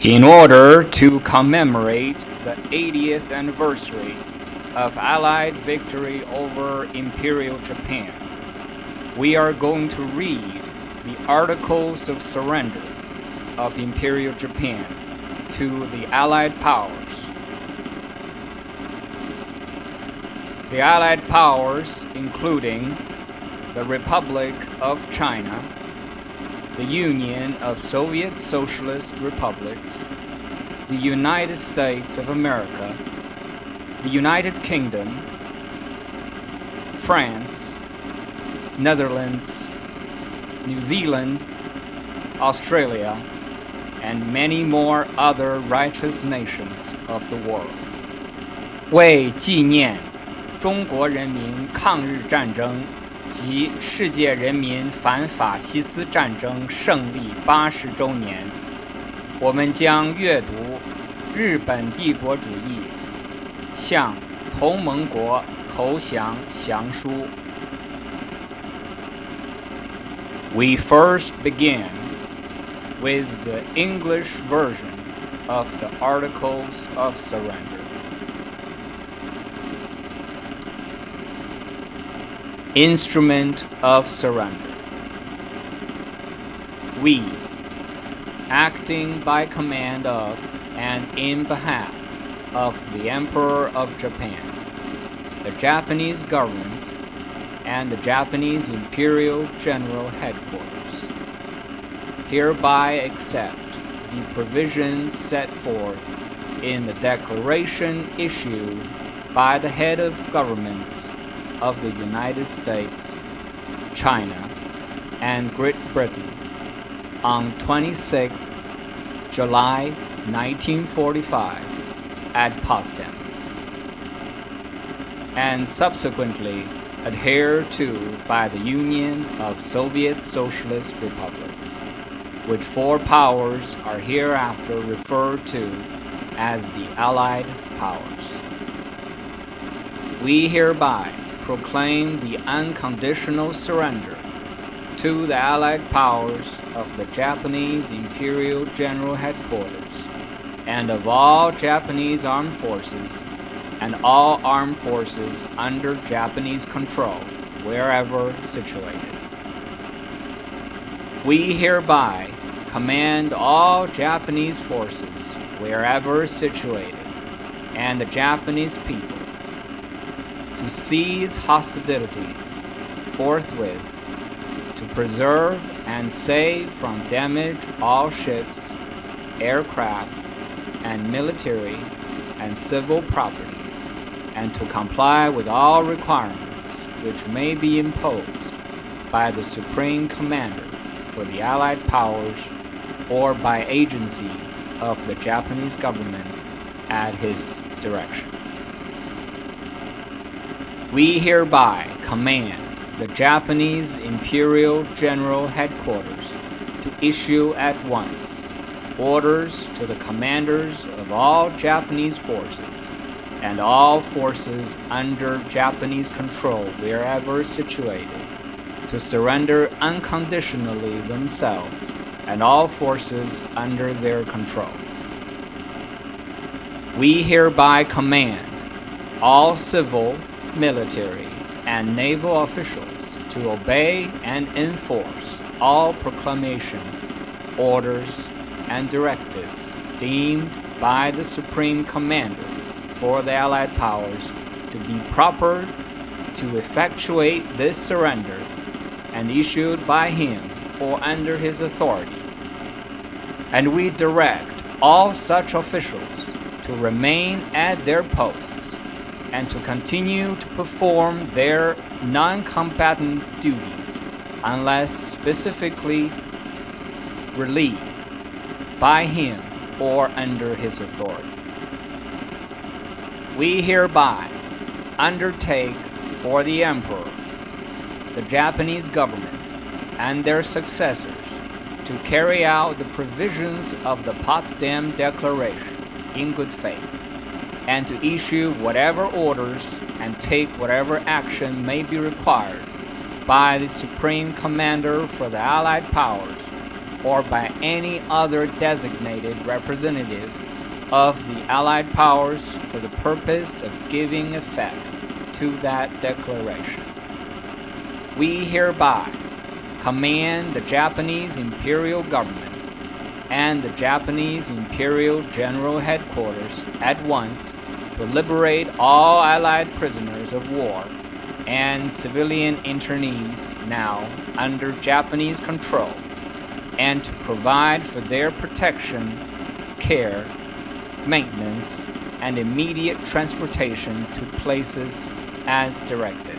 In order to commemorate the 80th anniversary of Allied victory over Imperial Japan, we are going to read the Articles of Surrender of Imperial Japan to the Allied powers. The Allied powers, including the Republic of China, the Union of Soviet Socialist Republics, the United States of America, the United Kingdom, France, Netherlands, New Zealand, Australia, and many more other righteous nations of the world. 为纪念中国人民抗日战争及世界人民反法西斯战争胜利80周年，我们将阅读日本帝国主义向同盟国投降降书。We first begin with the English version of the Articles of Surrender. Instrument of Surrender. We, acting by command of and in behalf of the Emperor of Japan, the Japanese government, and the Japanese Imperial General Headquarters, hereby accept the provisions set forth in the declaration issued by the head of governments of the United States, China, and Great Britain on 26 July 1945 at Potsdam, and subsequently adhered to by the Union of Soviet Socialist Republics, which four powers are hereafter referred to as the Allied powers. We hereby proclaim the unconditional surrender to the Allied powers of the Japanese Imperial General Headquarters and of all Japanese armed forces and all armed forces under Japanese control wherever situated. We hereby command all Japanese forces wherever situated and the Japanese people to cease hostilities forthwith, to preserve and save from damage all ships, aircraft, and military and civil property, and to comply with all requirements which may be imposed by the Supreme Commander for the Allied powers or by agencies of the Japanese government at his direction. We hereby command the Japanese Imperial General Headquarters to issue at once orders to the commanders of all Japanese forces and all forces under Japanese control wherever situated to surrender unconditionally themselves and all forces under their control. We hereby command all civil, military, and naval officials to obey and enforce all proclamations, orders, and directives deemed by the Supreme Commander for the Allied powers to be proper to effectuate this surrender and issued by him or under his authority. And we direct all such officials to remain at their posts and to continue to perform their non-combatant duties unless specifically relieved by him or under his authority. We hereby undertake for the Emperor, the Japanese government, and their successors to carry out the provisions of the Potsdam Declaration in good faith, and to issue whatever orders and take whatever action may be required by the Supreme Commander for the Allied powers or by any other designated representative of the Allied powers for the purpose of giving effect to that declaration. We hereby command the Japanese Imperial Government and the Japanese Imperial General Headquarters at once to liberate all Allied prisoners of war and civilian internees now under Japanese control, and to provide for their protection, care, maintenance, and immediate transportation to places as directed.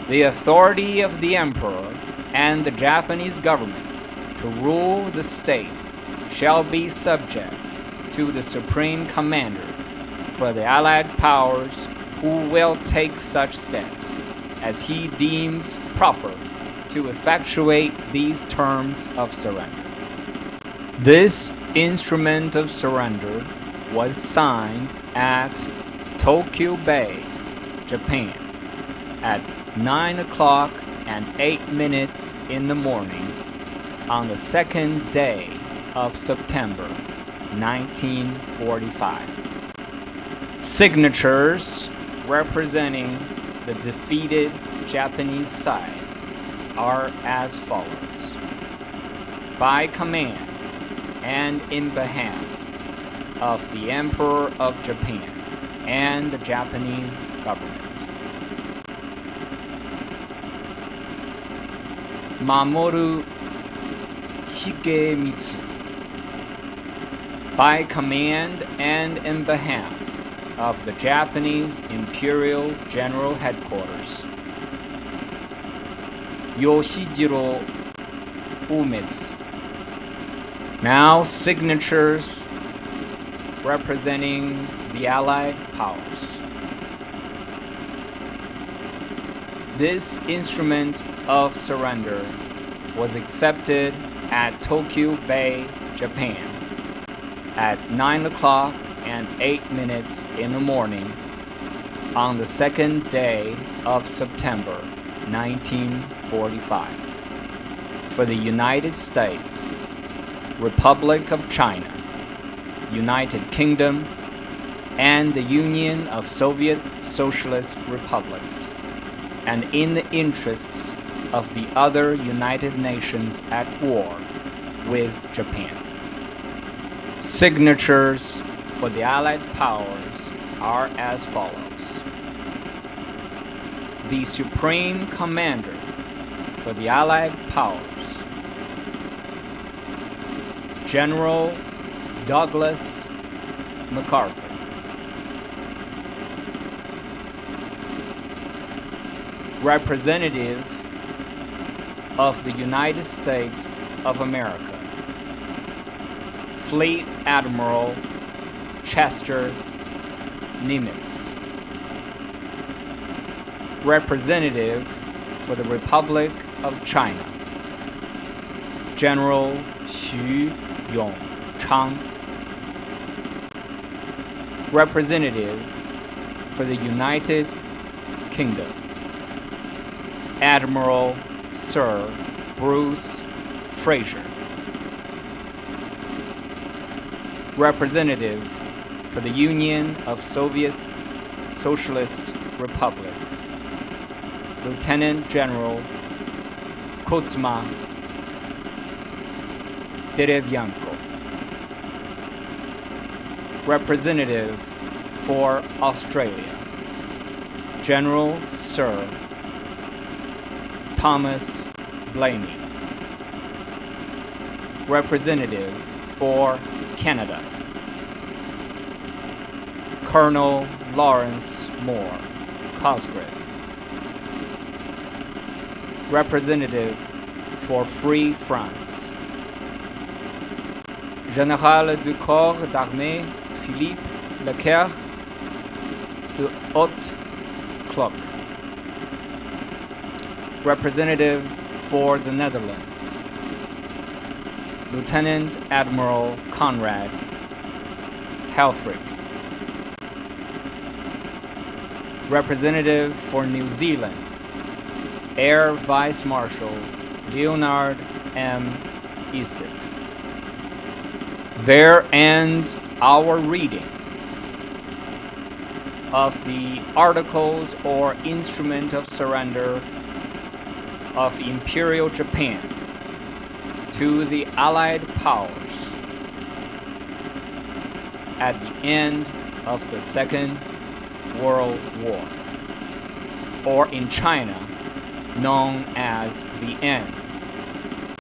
The authority of the Emperor and the Japanese government to rule the state shall be subject to the Supreme Commander for the Allied powers, who will take such steps as he deems proper to effectuate these terms of surrender. This instrument of surrender was signed at Tokyo Bay, Japan, at 9:08 in the morning on the second day of September 1945. Signatures representing the defeated Japanese side are as follows. By command and in behalf of the Emperor of Japan and the Japanese government. Mamoru Shigemitsu. By command and in behalf of the Japanese Imperial General Headquarters. Yoshijiro Uematsu. Now signatures representing the Allied powers. This instrument of surrender was accepted at Tokyo Bay, Japan, at 9:08 in the morning on the second day of September 1945 for the United States, Republic of China, United Kingdom, and the Union of Soviet Socialist Republics, and in the interests of the other United Nations at war with Japan. Signatures for the Allied powers are as follows. The Supreme Commander for the Allied powers, General Douglas MacArthur. Representative of the United States of America, Fleet Admiral Chester Nimitz. Representative for the Republic of China, General Xu Yongchang. Representative for the United Kingdom, Admiral Sir Bruce Fraser. Representative for the Union of Soviet Socialist Republics, Lieutenant General Kuzma Derevyanko. Representative for Australia, General Sir Thomas Blaney. Representative for Canada, Colonel Lawrence Moore Cosgrave. Representative for Free France, Général du Corps d'Armée Philippe Leclerc de Haute-Cloque. Representative for the Netherlands, Lieutenant Admiral Conrad Helfrich. Representative for New Zealand, Air Vice Marshal Leonard M. is it? There ends our reading of the Articles or Instrument of Surrender of Imperial Japan to the Allied powers at the end of the Second World War, or in China known as the end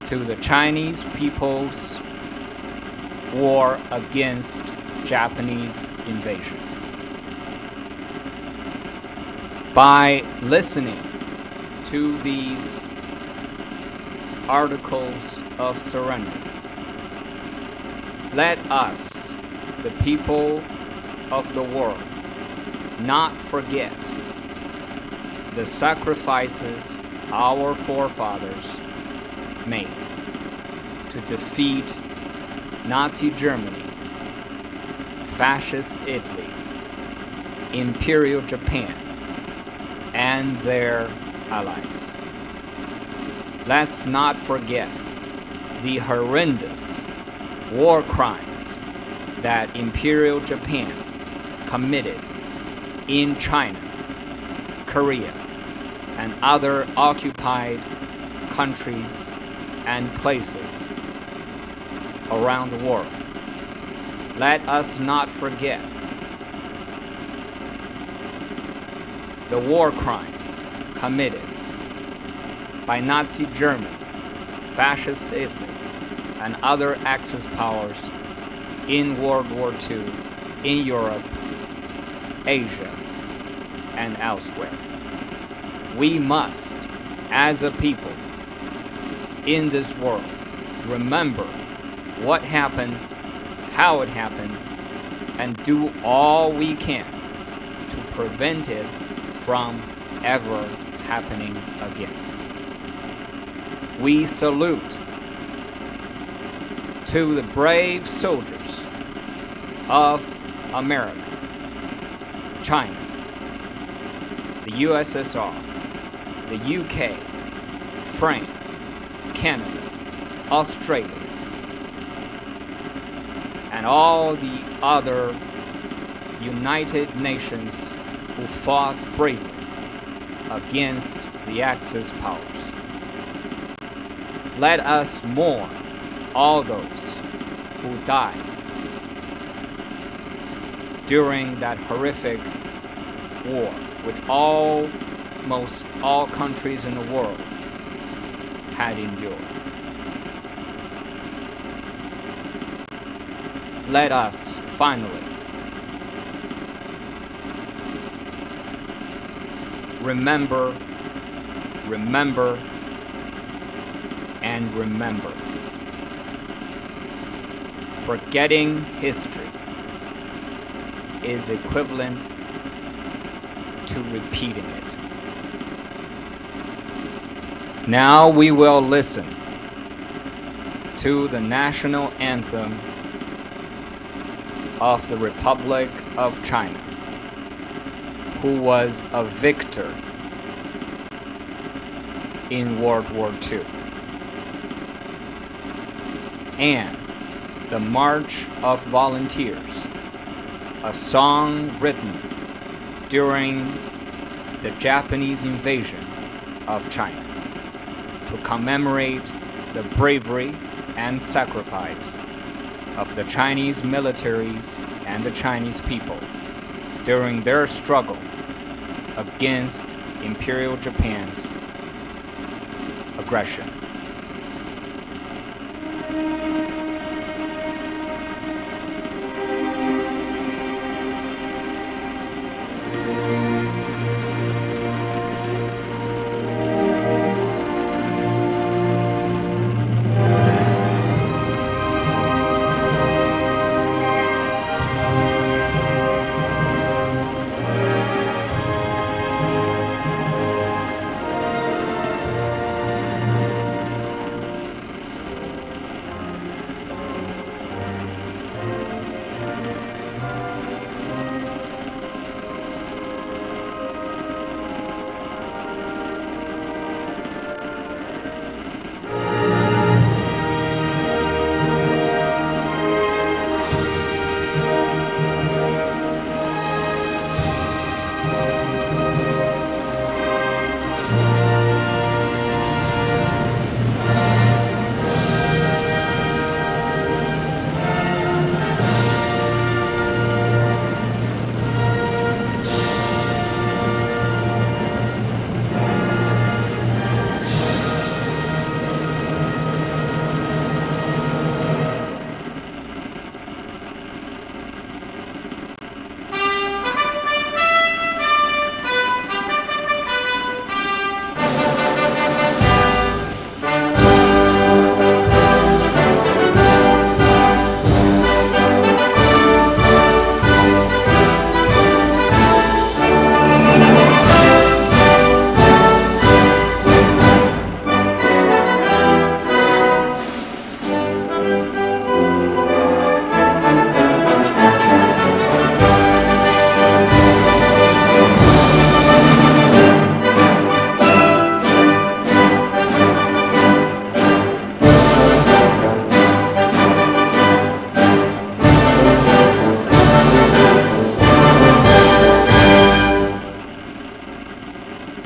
to the Chinese People's War against Japanese invasion. By listening to these Articles of Surrender, let us, the people of the world, not forget the sacrifices our forefathers made to defeat Nazi Germany, Fascist Italy, Imperial Japan, and their allies. Let's not forget the horrendous war crimes that Imperial Japan committed in China, Korea, and other occupied countries and places around the world. Let us not forget the war crimes committed by Nazi Germany, Fascist Italy, and other Axis powers in World War II in Europe, Asia, and elsewhere. We must, as a people in this world, remember what happened, how it happened, and do all we can to prevent it from ever happening again. We salute to the brave soldiers of America, China, the USSR, the UK, France, Canada, Australia, and all the other United Nations who fought bravely against the Axis powers. Let us mourn all those who died during that horrific war, which almost all countries in the world had endured. Let us finally remember, and remember. Forgetting history is equivalent to repeating it. Now we will listen to the national anthem of the Republic of China, who was a victor in World War II, and the March of Volunteers, a song written during the Japanese invasion of China to commemorate the bravery and sacrifice of the Chinese militaries and the Chinese people during their struggle against Imperial Japan's aggression.